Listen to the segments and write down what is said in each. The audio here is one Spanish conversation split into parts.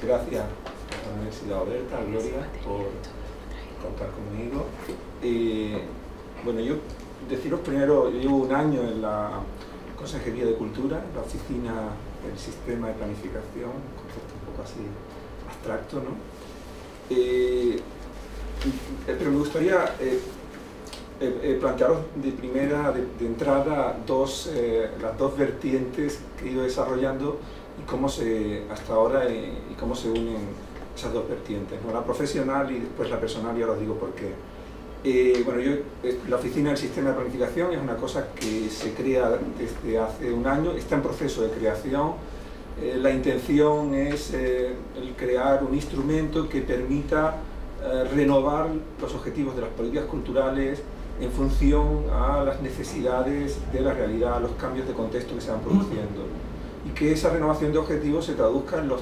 gracias a la Universidad Oberta, a Gloria, por contar conmigo. Bueno, yo deciros primero, yo llevo un año en la Consejería de Cultura, la oficina del sistema de planificación, un concepto un poco así abstracto, ¿no? Pero me gustaría plantearos de entrada las dos vertientes que he ido desarrollando y cómo hasta ahora y cómo se unen esas dos vertientes, ¿no? La profesional y después la personal, y ahora os digo por qué. Bueno, la oficina del sistema de planificación es una cosa que se crea desde hace un año, está en proceso de creación. La intención es el crear un instrumento que permita renovar los objetivos de las políticas culturales en función a las necesidades de la realidad, a los cambios de contexto que se van produciendo, y que esa renovación de objetivos se traduzca en los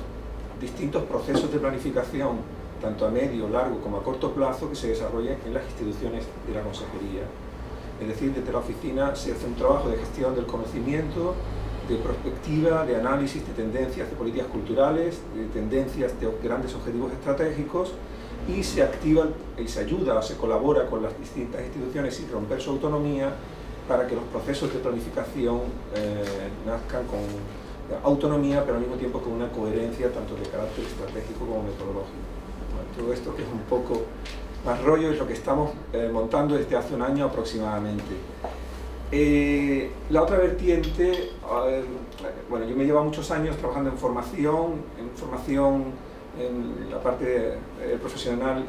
distintos procesos de planificación, tanto a medio, largo como a corto plazo, que se desarrollen en las instituciones de la consejería. Es decir, desde la oficina se hace un trabajo de gestión del conocimiento, de prospectiva, de análisis de tendencias de políticas culturales, de tendencias de grandes objetivos estratégicos, y se activa y se ayuda o se colabora con las distintas instituciones sin romper su autonomía para que los procesos de planificación nazcan con autonomía, pero al mismo tiempo con una coherencia tanto de carácter estratégico como metodológico. Bueno, todo esto, que es un poco más rollo, es lo que estamos montando desde hace un año aproximadamente. La otra vertiente, bueno, yo me llevo muchos años trabajando en formación en la parte profesional,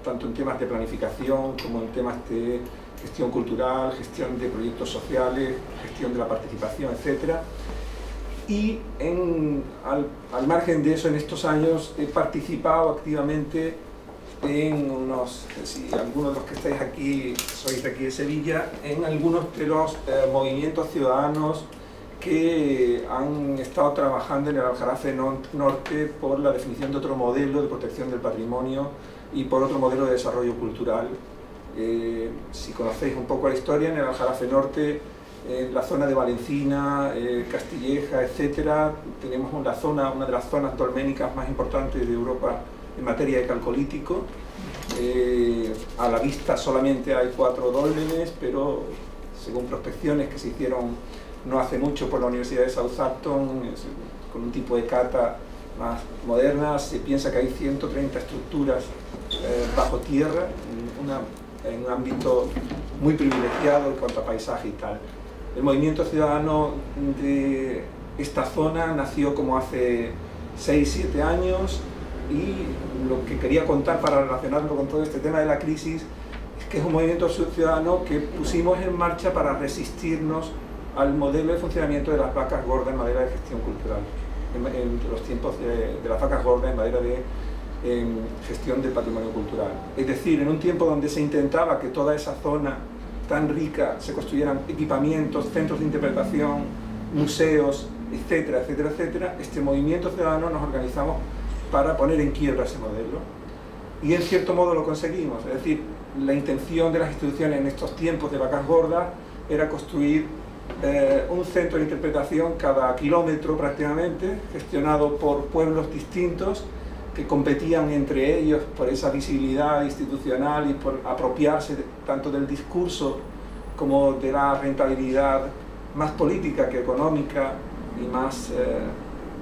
tanto en temas de planificación como en temas de gestión cultural, gestión de proyectos sociales, gestión de la participación, etc. Y al margen de eso, en estos años he participado activamente en si algunos de los que estáis aquí sois de aquí de Sevilla, en algunos de los movimientos ciudadanos que han estado trabajando en el Aljarafe Norte por la definición de otro modelo de protección del patrimonio y por otro modelo de desarrollo cultural. Si conocéis un poco la historia, en el Aljarafe Norte, en la zona de Valencina, Castilleja, etc., tenemos una de las zonas dolménicas más importantes de Europa en materia de calcolítico. A la vista solamente hay 4 dólmenes, pero según prospecciones que se hicieron no hace mucho por la Universidad de Southampton, con un tipo de cata más moderna, se piensa que hay 130 estructuras bajo tierra, en un ámbito muy privilegiado en cuanto a paisaje y tal. El movimiento ciudadano de esta zona nació como hace 6-7 años, y lo que quería contar para relacionarlo con todo este tema de la crisis es que es un movimiento ciudadano que pusimos en marcha para resistirnos al modelo de funcionamiento de las vacas gordas en materia de gestión cultural, en los tiempos de las vacas gordas en materia de gestión del patrimonio cultural. Es decir, en un tiempo donde se intentaba que toda esa zona tan rica se construyeran equipamientos, centros de interpretación, museos, etcétera, etcétera, etcétera, este movimiento ciudadano nos organizamos para poner en quiebra ese modelo, y en cierto modo lo conseguimos. Es decir, la intención de las instituciones en estos tiempos de vacas gordas era construir un centro de interpretación cada kilómetro prácticamente, gestionado por pueblos distintos que competían entre ellos por esa visibilidad institucional y por apropiarse tanto del discurso como de la rentabilidad más política que económica y más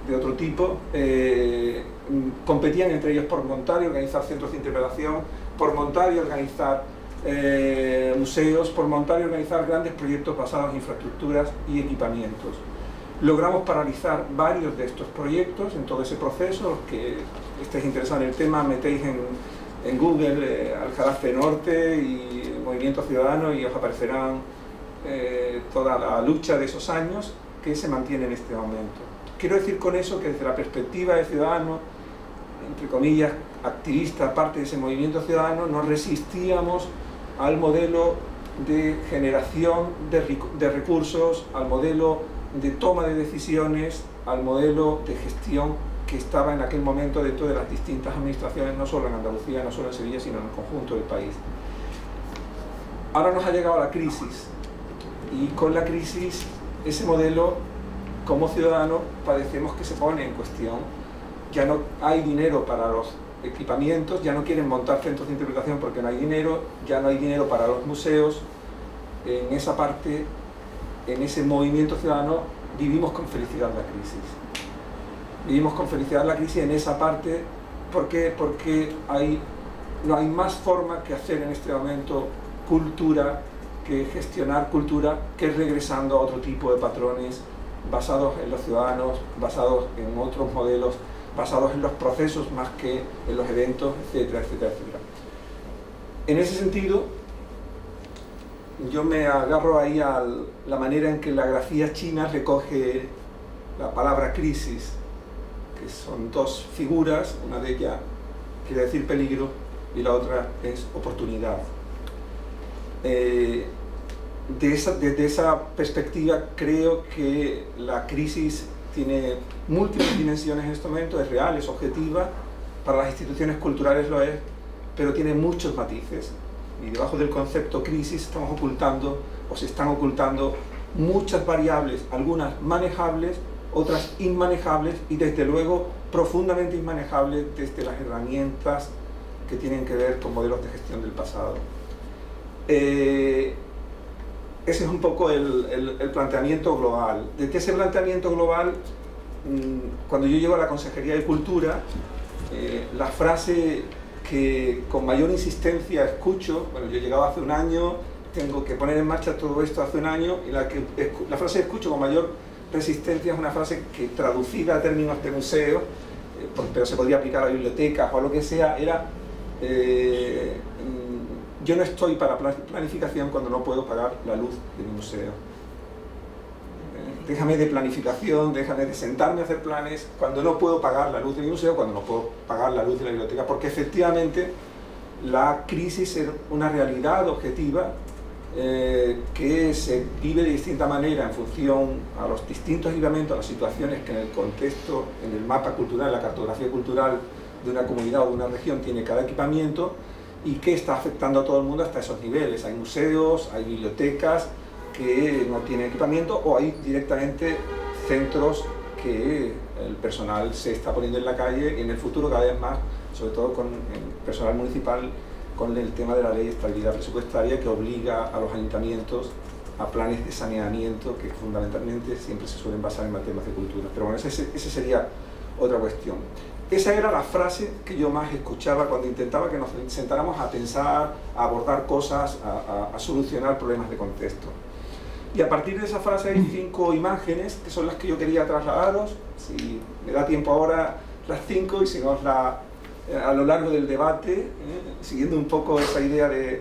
de otro tipo. Competían entre ellos por montar y organizar centros de interpretación, por montar y organizar museos, por montar y organizar grandes proyectos basados en infraestructuras y equipamientos. Logramos paralizar varios de estos proyectos en todo ese proceso. Los que estéis interesados en el tema, metéis en Google Aljarafe Norte y Movimiento Ciudadano y os aparecerán toda la lucha de esos años que se mantiene en este momento. Quiero decir con eso que desde la perspectiva de ciudadano, entre comillas, activista, parte de ese movimiento ciudadano, nos resistíamos al modelo de generación de recursos, al modelo de toma de decisiones, al modelo de gestión que estaba en aquel momento dentro de las distintas administraciones, no solo en Andalucía, no solo en Sevilla, sino en el conjunto del país. Ahora nos ha llegado la crisis, y con la crisis ese modelo, como ciudadano, padecemos que se pone en cuestión, ya no hay dinero para los equipamientos, ya no quieren montar centros de interpretación porque no hay dinero, ya no hay dinero para los museos. En esa parte, en ese movimiento ciudadano, vivimos con felicidad la crisis. Vivimos con felicidad la crisis en esa parte. ¿Por qué? Porque no hay más forma que hacer en este momento cultura, que gestionar cultura, que regresando a otro tipo de patrones basados en los ciudadanos, basados en otros modelos, basados en los procesos más que en los eventos, etcétera, etcétera, etcétera. En ese sentido, yo me agarro ahí a la manera en que la grafía china recoge la palabra crisis, que son dos figuras, una de ellas quiere decir peligro y la otra es oportunidad. Desde esa perspectiva creo que la crisis tiene múltiples dimensiones en este momento, es real, es objetiva, para las instituciones culturales lo es, pero tiene muchos matices. Y debajo del concepto crisis estamos ocultando, o se están ocultando, muchas variables, algunas manejables, otras inmanejables y desde luego profundamente inmanejables desde las herramientas que tienen que ver con modelos de gestión del pasado. Ese es un poco el planteamiento global. Desde ese planteamiento global, cuando yo llego a la Consejería de Cultura, la frase que con mayor insistencia escucho, bueno, yo llegaba hace un año, tengo que poner en marcha todo esto hace un año, y la frase que escucho con mayor resistencia es una frase que traducida a términos de museo, pero se podría aplicar a bibliotecas o a lo que sea, era yo no estoy para planificación cuando no puedo pagar la luz de mi museo. Déjame de planificación, déjame de sentarme a hacer planes cuando no puedo pagar la luz de mi museo, cuando no puedo pagar la luz de la biblioteca, porque efectivamente la crisis es una realidad objetiva que se vive de distinta manera en función a los distintos equipamientos, a las situaciones que en el contexto, en el mapa cultural, la cartografía cultural de una comunidad o de una región tiene cada equipamiento y que está afectando a todo el mundo hasta esos niveles. Hay museos, hay bibliotecas que no tienen equipamiento o hay directamente centros que el personal se está poniendo en la calle y en el futuro cada vez más, sobre todo con el personal municipal, con el tema de la ley de estabilidad presupuestaria que obliga a los ayuntamientos a planes de saneamiento que fundamentalmente siempre se suelen basar en temas de cultura. Pero bueno, esa sería otra cuestión. Esa era la frase que yo más escuchaba cuando intentaba que nos sentáramos a pensar, a abordar cosas, a solucionar problemas de contexto. Y a partir de esa frase hay 5 imágenes que son las que yo quería trasladaros. Si me da tiempo ahora, las 5, y si no, a lo largo del debate, siguiendo un poco esa idea del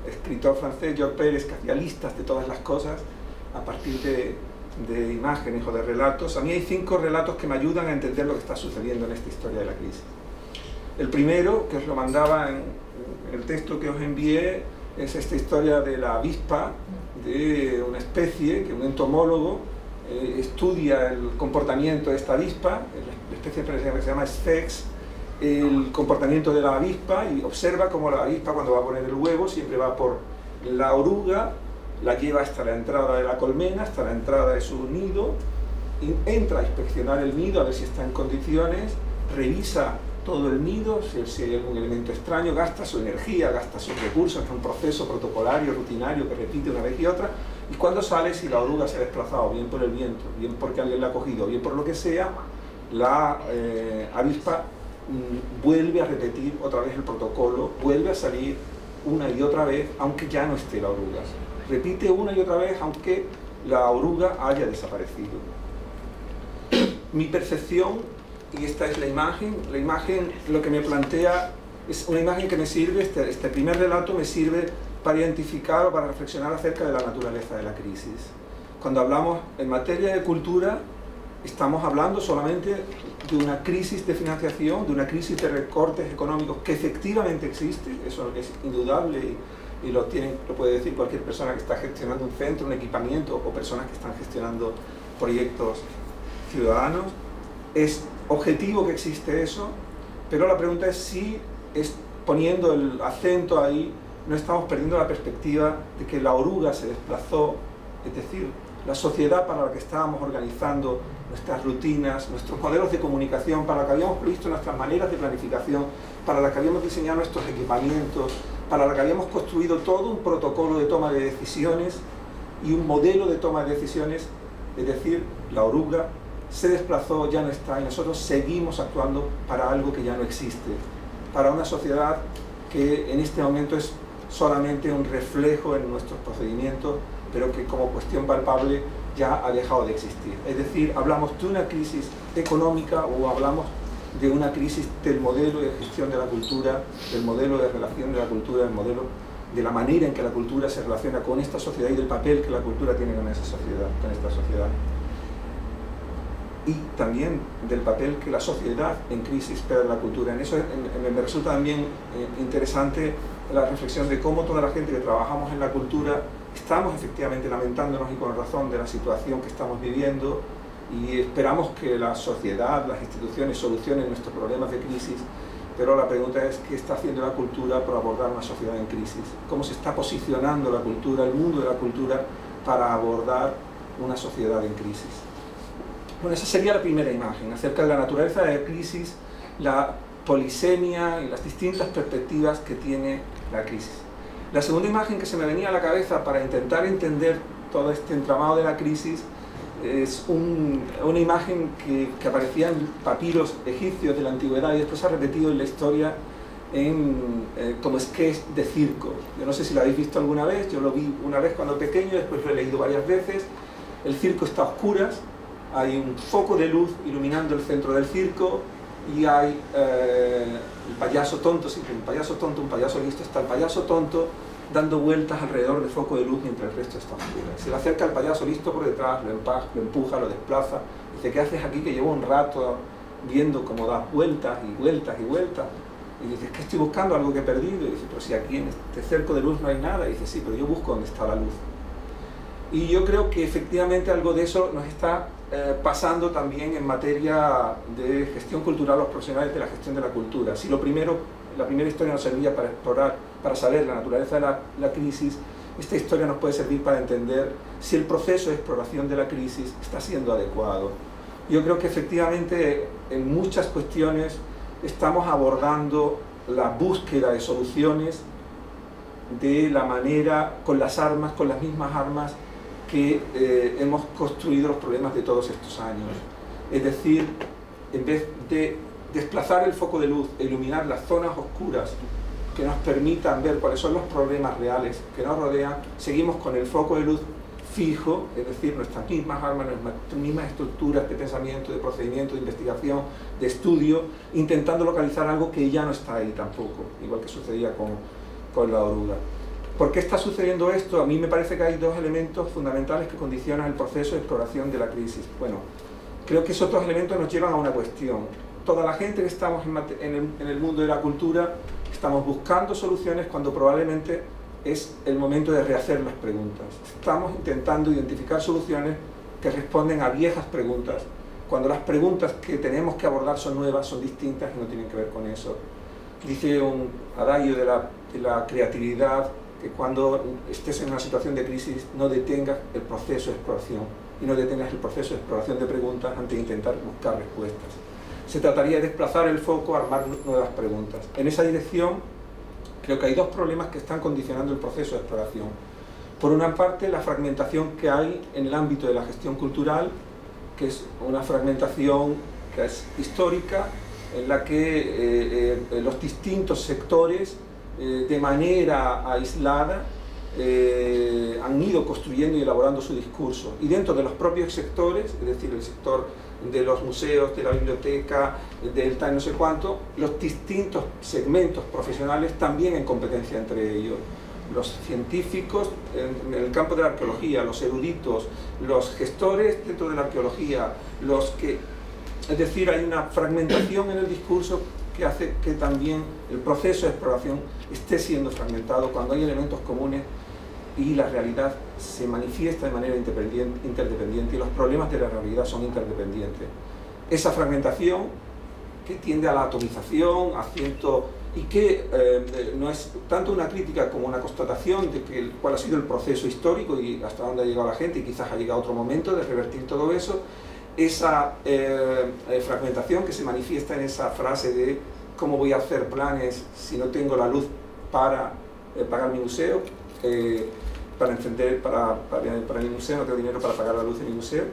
escritor francés Georges Pérez, que hacía listas de todas las cosas a partir de imágenes o de relatos. A mí hay 5 relatos que me ayudan a entender lo que está sucediendo en esta historia de la crisis. El primero, que os lo mandaba en el texto que os envié, es esta historia de la avispa, de una especie que un entomólogo estudia el comportamiento de esta avispa, la especie que se llama Sphex, el comportamiento de la avispa, y observa cómo la avispa cuando va a poner el huevo siempre va por la oruga, la lleva hasta la entrada de la colmena, hasta la entrada de su nido, y entra a inspeccionar el nido a ver si está en condiciones, revisa todo el nido, si hay algún elemento extraño, gasta su energía, gasta sus recursos, es un proceso protocolario, rutinario que repite una vez y otra, y cuando sale, si la oruga se ha desplazado bien por el viento, bien porque alguien la ha cogido, bien por lo que sea, la avispa vuelve a repetir otra vez el protocolo, vuelve a salir una y otra vez, aunque ya no esté la oruga. Repite una y otra vez, aunque la oruga haya desaparecido. Mi percepción, y esta es la imagen lo que me plantea, es una imagen que me sirve, este primer relato me sirve para identificar o para reflexionar acerca de la naturaleza de la crisis. Cuando hablamos en materia de cultura, estamos hablando solamente de una crisis de financiación, de una crisis de recortes económicos que efectivamente existe, eso es indudable y lo puede decir cualquier persona que está gestionando un centro, un equipamiento o personas que están gestionando proyectos ciudadanos. Es objetivo que existe eso, pero la pregunta es si poniendo el acento ahí no estamos perdiendo la perspectiva de que la oruga se desplazó, es decir, la sociedad para la que estábamos organizando nuestras rutinas, nuestros modelos de comunicación, para lo que habíamos previsto nuestras maneras de planificación, para lo que habíamos diseñado nuestros equipamientos, para lo que habíamos construido todo un protocolo de toma de decisiones y un modelo de toma de decisiones. Es decir, la oruga se desplazó, ya no está, y nosotros seguimos actuando para algo que ya no existe, para una sociedad que en este momento es solamente un reflejo en nuestros procedimientos, pero que como cuestión palpable ya ha dejado de existir. Es decir, hablamos de una crisis económica o hablamos de una crisis del modelo de gestión de la cultura, del modelo de relación de la cultura, del modelo de la manera en que la cultura se relaciona con esta sociedad y del papel que la cultura tiene con esa sociedad, con esta sociedad. Y también del papel que la sociedad en crisis espera de la cultura. En eso me resulta también interesante la reflexión de cómo toda la gente que trabajamos en la cultura estamos efectivamente lamentándonos, y con razón, de la situación que estamos viviendo, y esperamos que la sociedad, las instituciones solucionen nuestros problemas de crisis, pero la pregunta es ¿qué está haciendo la cultura por abordar una sociedad en crisis? ¿Cómo se está posicionando la cultura, el mundo de la cultura, para abordar una sociedad en crisis? Bueno, esa sería la primera imagen, acerca de la naturaleza de la crisis, la polisemia y las distintas perspectivas que tiene la crisis. La segunda imagen que se me venía a la cabeza para intentar entender todo este entramado de la crisis es una imagen que aparecía en papiros egipcios de la antigüedad, y después se ha repetido en la historia como sketch de circo. Yo no sé si lo habéis visto alguna vez, yo lo vi una vez cuando pequeño, después lo he leído varias veces. El circo está a oscuras, hay un foco de luz iluminando el centro del circo, y hay el payaso tonto, sí, un payaso tonto, un payaso listo, está el payaso tonto dando vueltas alrededor del foco de luz mientras el resto está oscuro. Se le acerca el payaso listo por detrás, lo empuja, lo desplaza, dice: ¿qué haces aquí, que llevo un rato viendo cómo das vueltas y vueltas y vueltas? Y dice: es que estoy buscando algo que he perdido. Y dice: pero si aquí en este cerco de luz no hay nada. Y dice: sí, pero yo busco dónde está la luz. Y yo creo que efectivamente algo de eso nos está pasando también en materia de gestión cultural, los profesionales de la gestión de la cultura. Si la primera historia nos servía para explorar, para saber la naturaleza de la crisis, esta historia nos puede servir para entender si el proceso de exploración de la crisis está siendo adecuado. Yo creo que efectivamente en muchas cuestiones estamos abordando la búsqueda de soluciones de la manera, con las mismas armas que hemos construido los problemas de todos estos años. Es decir, en vez de desplazar el foco de luz, iluminar las zonas oscuras que nos permitan ver cuáles son los problemas reales que nos rodean, seguimos con el foco de luz fijo, es decir, nuestras mismas armas, nuestras mismas estructuras de pensamiento, de procedimiento, de investigación, de estudio, intentando localizar algo que ya no está ahí tampoco, igual que sucedía con la oruga. ¿Por qué está sucediendo esto? A mí me parece que hay dos elementos fundamentales que condicionan el proceso de exploración de la crisis. Bueno, creo que esos dos elementos nos llevan a una cuestión. Toda la gente que estamos en el mundo de la cultura estamos buscando soluciones cuando probablemente es el momento de rehacer las preguntas. Estamos intentando identificar soluciones que responden a viejas preguntas, cuando las preguntas que tenemos que abordar son nuevas, son distintas y no tienen que ver con eso. Dice un adagio de la creatividad, que cuando estés en una situación de crisis no detengas el proceso de exploración y no detengas el proceso de exploración de preguntas antes de intentar buscar respuestas. Se trataría de desplazar el foco, armar nuevas preguntas. En esa dirección creo que hay dos problemas que están condicionando el proceso de exploración. Por una parte, la fragmentación que hay en el ámbito de la gestión cultural, que es una fragmentación que es histórica, en la que los distintos sectores de manera aislada han ido construyendo y elaborando su discurso, y dentro de los propios sectores, es decir, el sector de los museos, de la biblioteca, del tal no sé cuánto, los distintos segmentos profesionales también en competencia entre ellos. Los científicos en el campo de la arqueología, los eruditos, los gestores dentro de la arqueología, es decir, hay una fragmentación en el discurso que hace que también el proceso de exploración esté siendo fragmentado cuando hay elementos comunes y la realidad se manifiesta de manera interdependiente y los problemas de la realidad son interdependientes. Esa fragmentación que tiende a la atomización, y que no es tanto una crítica como una constatación de cuál ha sido el proceso histórico y hasta dónde ha llegado la gente, y quizás ha llegado otro momento de revertir todo eso, esa fragmentación que se manifiesta en esa frase de cómo voy a hacer planes si no tengo la luz para pagar mi museo, para mi museo, no tengo dinero para pagar la luz de mi museo.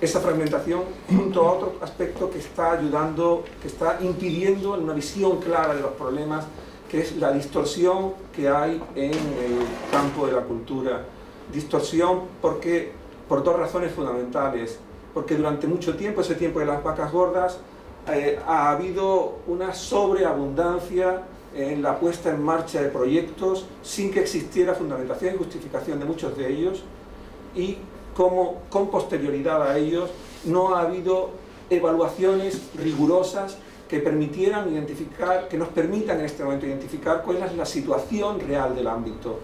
Esa fragmentación, junto a otro aspecto que está ayudando, que está impidiendo una visión clara de los problemas, que es la distorsión que hay en el campo de la cultura. Distorsión por dos razones fundamentales. Porque durante mucho tiempo, ese tiempo de las vacas gordas, ha habido una sobreabundancia en la puesta en marcha de proyectos sin que existiera fundamentación y justificación de muchos de ellos, y como con posterioridad a ellos no ha habido evaluaciones rigurosas que permitieran identificar, que nos permitan en este momento identificar cuál es la situación real del ámbito.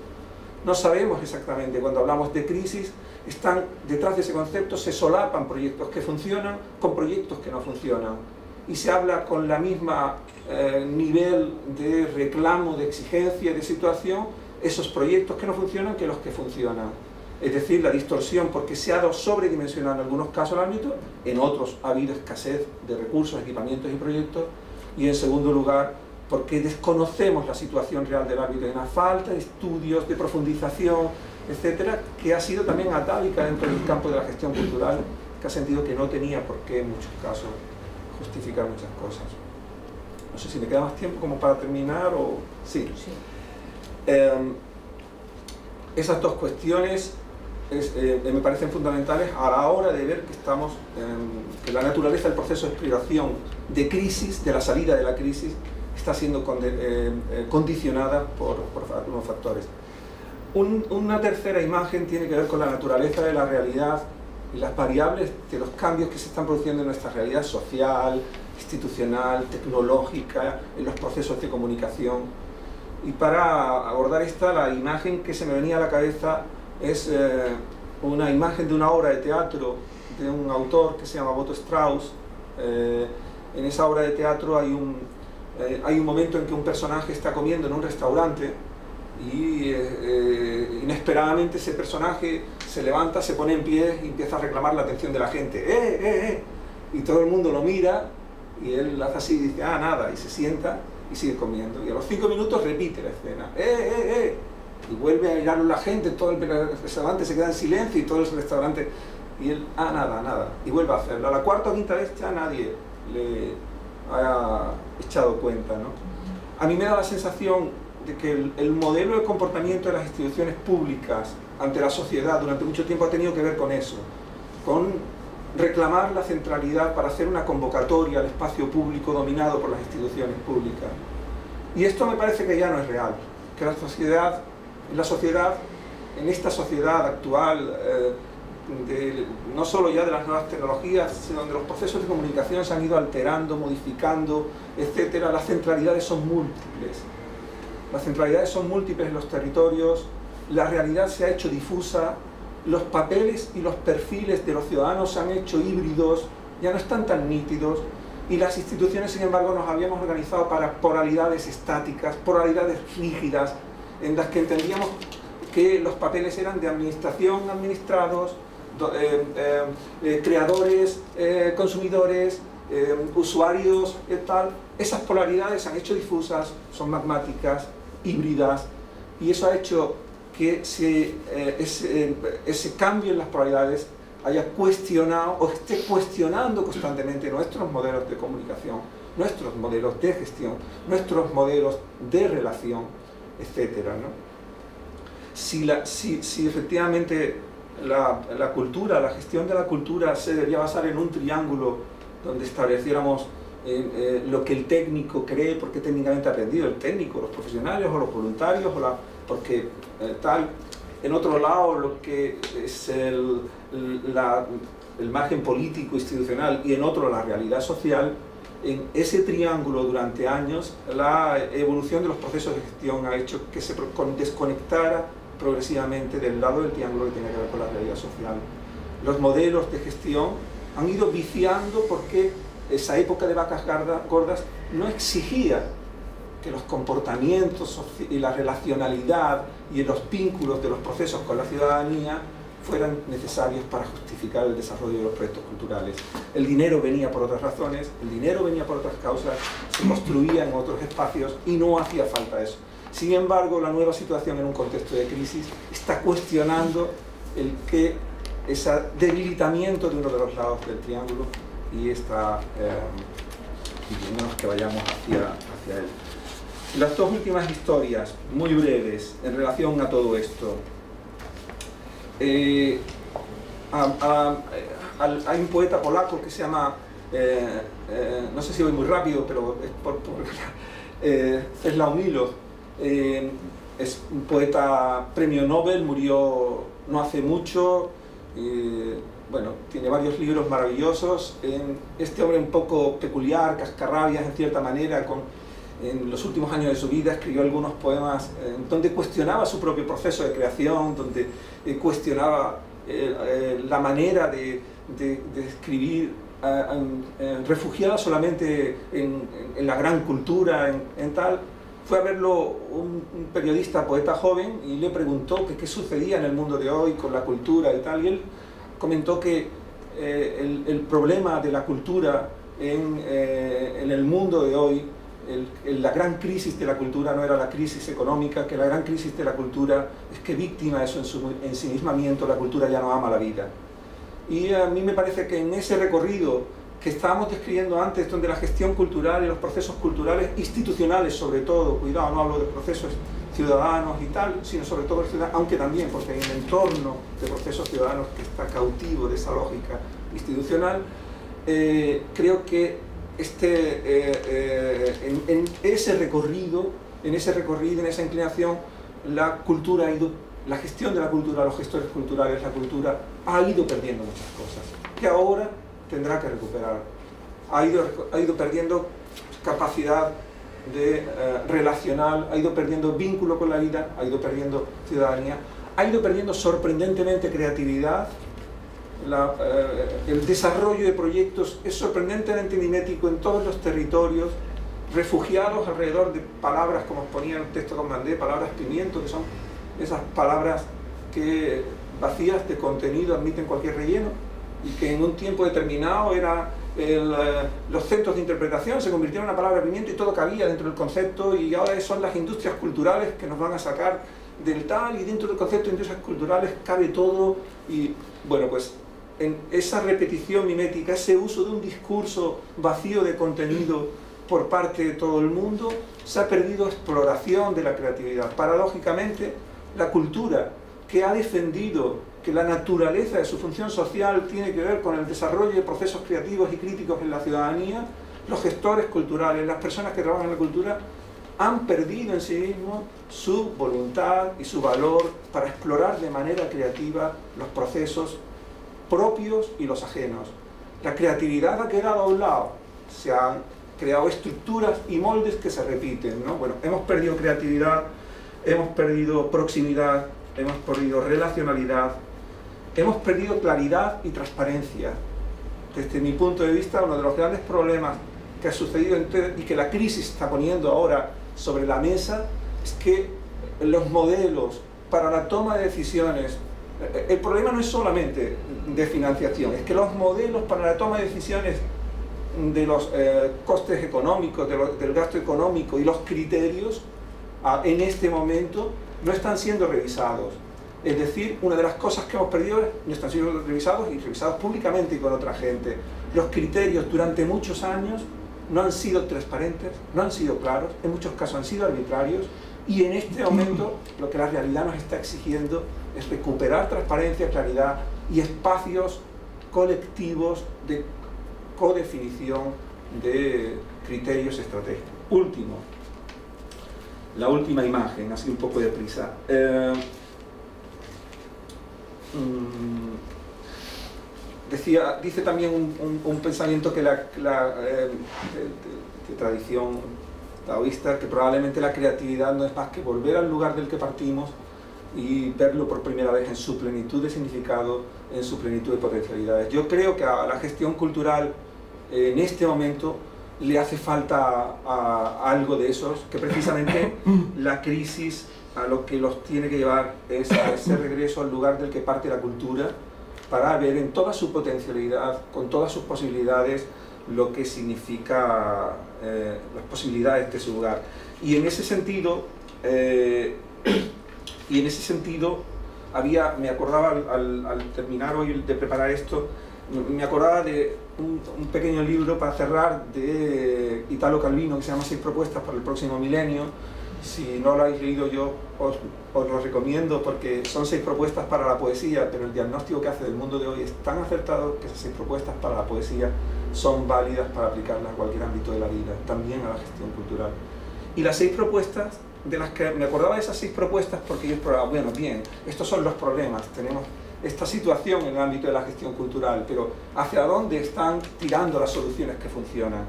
No sabemos exactamente, cuando hablamos de crisis, están detrás de ese concepto, se solapan proyectos que funcionan con proyectos que no funcionan. Y se habla con la misma nivel de reclamo, de exigencia, de situación, esos proyectos que no funcionan que los que funcionan. Es decir, la distorsión, porque se ha sobredimensionado en algunos casos el ámbito, en otros ha habido escasez de recursos, equipamientos y proyectos, y en segundo lugar, porque desconocemos la situación real del ámbito, hay una falta de estudios, de profundización, etcétera, que ha sido también atávica dentro del campo de la gestión cultural, que ha sentido que no tenía por qué en muchos casos justificar muchas cosas. No sé si me queda más tiempo como para terminar o... Sí. Esas dos cuestiones me parecen fundamentales a la hora de ver que estamos que la naturaleza del proceso de exploración de crisis, de la salida de la crisis, está siendo condicionada por algunos factores. Una tercera imagen tiene que ver con la naturaleza de la realidad y las variables de los cambios que se están produciendo en nuestra realidad social, institucional, tecnológica, en los procesos de comunicación. Y para abordar esta, la imagen que se me venía a la cabeza es una imagen de una obra de teatro de un autor que se llama Boto Strauss. En esa obra de teatro hay un momento en que un personaje está comiendo en un restaurante y inesperadamente ese personaje se levanta, se pone en pie y empieza a reclamar la atención de la gente. Y todo el mundo lo mira y él hace así y dice, ah, nada, y se sienta y sigue comiendo. Y a los 5 minutos repite la escena, y vuelve a mirarlo la gente, todo el restaurante se queda en silencio y todo el restaurante, y él, ah, nada, nada, y vuelve a hacerlo. A la cuarta o quinta vez ya nadie le ha echado cuenta, ¿no? A mí me da la sensación de que el modelo de comportamiento de las instituciones públicas ante la sociedad durante mucho tiempo ha tenido que ver con eso, con reclamar la centralidad para hacer una convocatoria al espacio público dominado por las instituciones públicas. Y esto me parece que ya no es real, que en esta sociedad actual, no solo ya de las nuevas tecnologías, sino donde los procesos de comunicación se han ido alterando, modificando, etcétera, las centralidades son múltiples. Las centralidades son múltiples en los territorios, la realidad se ha hecho difusa, los papeles y los perfiles de los ciudadanos se han hecho híbridos, ya no están tan nítidos, y las instituciones, sin embargo, nos habíamos organizado para polaridades estáticas, polaridades rígidas, en las que entendíamos que los papeles eran de administración, administrados, creadores, consumidores, usuarios, tal. Esas polaridades se han hecho difusas, son magmáticas, híbridas, y eso ha hecho que ese cambio en las polaridades haya cuestionado o esté cuestionando constantemente nuestros modelos de comunicación, nuestros modelos de gestión, nuestros modelos de relación, etcétera, ¿no? Si efectivamente la cultura, la gestión de la cultura se debería basar en un triángulo donde estableciéramos lo que el técnico cree, porque técnicamente ha aprendido el técnico, los profesionales o los voluntarios, porque tal. En otro lado, lo que es el margen político institucional, y en otro la realidad social. En ese triángulo durante años la evolución de los procesos de gestión ha hecho que se desconectara progresivamente del lado del triángulo que tiene que ver con la realidad social. Los modelos de gestión han ido viciando porque esa época de vacas gordas no exigía que los comportamientos y la relacionalidad y los vínculos de los procesos con la ciudadanía fueran necesarios para justificar el desarrollo de los proyectos culturales. El dinero venía por otras razones, el dinero venía por otras causas, se construía en otros espacios y no hacía falta eso. Sin embargo, la nueva situación en un contexto de crisis está cuestionando ese debilitamiento de uno de los lados del triángulo y está pidiéndonos que vayamos hacia él. Las dos últimas historias, muy breves, en relación a todo esto. Hay un poeta polaco que se llama, no sé si voy muy rápido, pero es Czesław Miłosz. Es un poeta premio Nobel, murió no hace mucho. Bueno, tiene varios libros maravillosos. Este hombre un poco peculiar, cascarrabias en cierta manera, en los últimos años de su vida escribió algunos poemas donde cuestionaba su propio proceso de creación, donde cuestionaba la manera de escribir refugiada solamente en la gran cultura, en tal. Fue a verlo un periodista, poeta joven, y le preguntó qué sucedía en el mundo de hoy con la cultura y tal, y él comentó que el problema de la cultura en el mundo de hoy, la gran crisis de la cultura no era la crisis económica, que la gran crisis de la cultura es que víctima de su ensimismamiento, la cultura ya no ama la vida. Y a mí me parece que en ese recorrido que estábamos describiendo antes, donde la gestión cultural y los procesos culturales institucionales sobre todo, cuidado, no hablo de procesos ciudadanos y tal, sino sobre todo aunque también, porque hay un entorno de procesos ciudadanos que está cautivo de esa lógica institucional, creo que en ese recorrido, en esa inclinación, la cultura la gestión de la cultura, los gestores culturales, la cultura ha ido perdiendo muchas cosas, que ahora tendrá que recuperar. Ha ido perdiendo capacidad relacional, ha ido perdiendo vínculo con la vida, ha ido perdiendo ciudadanía, ha ido perdiendo sorprendentemente creatividad. El desarrollo de proyectos es sorprendentemente mimético en todos los territorios, refugiados alrededor de palabras, como ponía en el texto que mandé, palabras pimiento, que son esas palabras que vacías de contenido, admiten cualquier relleno, y que en un tiempo determinado los centros de interpretación se convirtieron en una palabra pimiento y todo cabía dentro del concepto, y ahora son las industrias culturales que nos van a sacar del tal, y dentro del concepto de industrias culturales cabe todo. Y bueno, pues en esa repetición mimética, ese uso de un discurso vacío de contenido por parte de todo el mundo, se ha perdido exploración de la creatividad. Paradójicamente, la cultura, que ha defendido que la naturaleza de su función social tiene que ver con el desarrollo de procesos creativos y críticos en la ciudadanía, los gestores culturales, las personas que trabajan en la cultura, han perdido en sí mismos su voluntad y su valor para explorar de manera creativa los procesos propios y los ajenos. La creatividad ha quedado a un lado, se han creado estructuras y moldes que se repiten, ¿no? Bueno, hemos perdido creatividad, hemos perdido proximidad, hemos perdido relacionalidad, hemos perdido claridad y transparencia. Desde mi punto de vista, uno de los grandes problemas que ha sucedido y que la crisis está poniendo ahora sobre la mesa es que los modelos para la toma de decisiones, el problema no es solamente de financiación, es que los modelos para la toma de decisiones de los costes económicos, del gasto económico y los criterios en este momento no están siendo revisados. Es decir, una de las cosas que hemos perdido es no están siendo revisados y revisados públicamente y con otra gente. Los criterios durante muchos años no han sido transparentes, no han sido claros, en muchos casos han sido arbitrarios, y en este momento lo que la realidad nos está exigiendo es recuperar transparencia, claridad y espacios colectivos de codefinición de criterios estratégicos. Último, la última imagen, así un poco de prisa. Dice también un pensamiento que de tradición taoísta, que probablemente la creatividad no es más que volver al lugar del que partimos y verlo por primera vez en su plenitud de significado, en su plenitud de potencialidades. Yo creo que a la gestión cultural en este momento le hace falta algo de esos, que precisamente la crisis a lo que los tiene que llevar es a ese regreso al lugar del que parte la cultura, para ver en toda su potencialidad, con todas sus posibilidades, lo que significa las posibilidades de ese lugar. Y en ese sentido, me acordaba al terminar hoy de preparar esto, me acordaba de un pequeño libro para cerrar de Italo Calvino que se llama 6 propuestas para el próximo milenio. Si no lo habéis leído, yo os lo recomiendo, porque son 6 propuestas para la poesía, pero el diagnóstico que hace del mundo de hoy es tan acertado que esas 6 propuestas para la poesía son válidas para aplicarlas a cualquier ámbito de la vida, también a la gestión cultural. Y las 6 propuestas, de las que me acordaba de esas 6 propuestas, porque yo exploraba, bueno, bien, estos son los problemas, tenemos esta situación en el ámbito de la gestión cultural, pero ¿hacia dónde están tirando las soluciones que funcionan?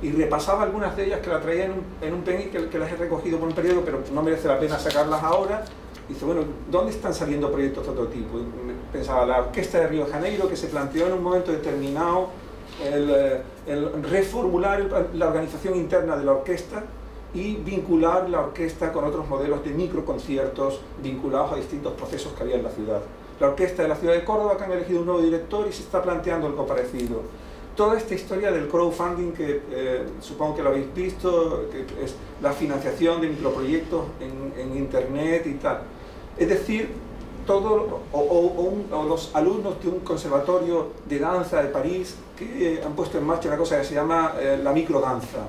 Y repasaba algunas de ellas que la traía en un penny, que las he recogido por un periodo, pero no merece la pena sacarlas ahora. Y dice, bueno, ¿dónde están saliendo proyectos de otro tipo? Y pensaba, la Orquesta de Río de Janeiro, que se planteó en un momento determinado el reformular la organización interna de la orquesta y vincular la orquesta con otros modelos de microconciertos vinculados a distintos procesos que había en la ciudad. La Orquesta de la Ciudad de Córdoba, que han elegido un nuevo director y se está planteando algo parecido. Toda esta historia del crowdfunding, que supongo que lo habéis visto, que es la financiación de microproyectos en internet y tal. Es decir, los alumnos de un conservatorio de danza de París que han puesto en marcha una cosa que se llama la microdanza.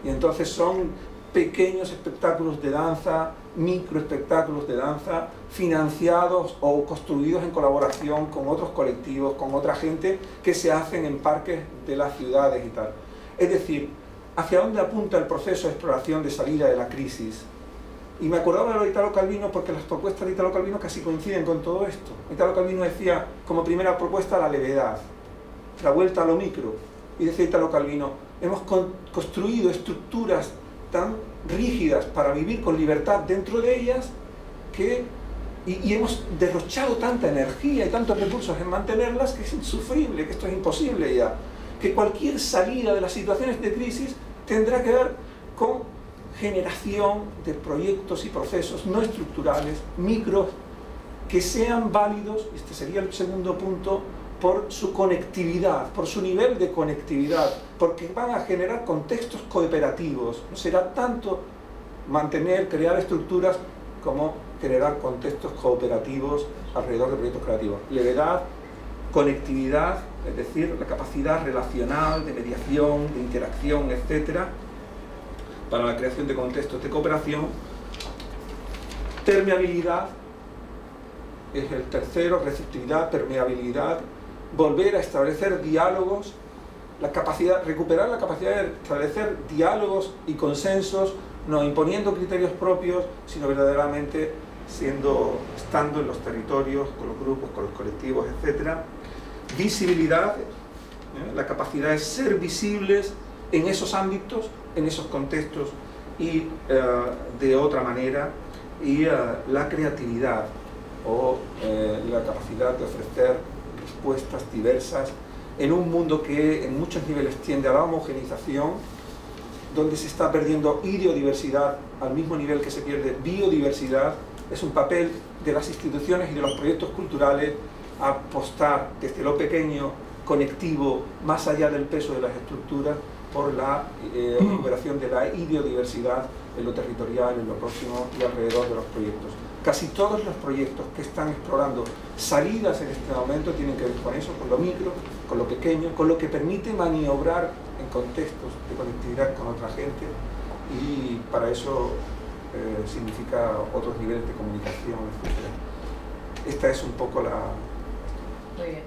Y entonces son pequeños espectáculos de danza, microespectáculos de danza, financiados o construidos en colaboración con otros colectivos, con otra gente, que se hacen en parques de las ciudades y tal. Es decir, ¿hacia dónde apunta el proceso de exploración de salida de la crisis? Y me acordaba de lo de Italo Calvino, porque las propuestas de Italo Calvino casi coinciden con todo esto. Italo Calvino decía, como primera propuesta, la levedad, la vuelta a lo micro. Y decía Italo Calvino, hemos construido estructuras tan rígidas para vivir con libertad dentro de ellas, y hemos derrochado tanta energía y tantos recursos en mantenerlas, que es insufrible, que esto es imposible ya. Que cualquier salida de las situaciones de crisis tendrá que ver con generación de proyectos y procesos no estructurales, micros, que sean válidos, este sería el segundo punto, por su conectividad, por su nivel de conectividad, porque van a generar contextos cooperativos. No será tanto crear estructuras como generar contextos cooperativos alrededor de proyectos creativos. Levedad, conectividad, es decir, la capacidad relacional, de mediación, de interacción, etcétera, para la creación de contextos de cooperación. Permeabilidad es el tercero, receptividad, permeabilidad, volver a establecer diálogos, recuperar la capacidad de establecer diálogos y consensos, no imponiendo criterios propios, sino verdaderamente estando en los territorios, con los grupos, con los colectivos, etc. Visibilidad, la capacidad de ser visibles en esos ámbitos, en esos contextos y de otra manera, y la creatividad o la capacidad de ofrecer respuestas diversas en un mundo que en muchos niveles tiende a la homogeneización, donde se está perdiendo ideodiversidad al mismo nivel que se pierde biodiversidad. Es un papel de las instituciones y de los proyectos culturales apostar desde lo pequeño, conectivo, más allá del peso de las estructuras, por la recuperación de la ideodiversidad en lo territorial, en lo próximo y alrededor de los proyectos. Casi todos los proyectos que están explorando salidas en este momento tienen que ver con eso, con lo micro, con lo pequeño, con lo que permite maniobrar en contextos de conectividad con otra gente, y para eso significa otros niveles de comunicación, etc. Esta es un poco la... Muy bien.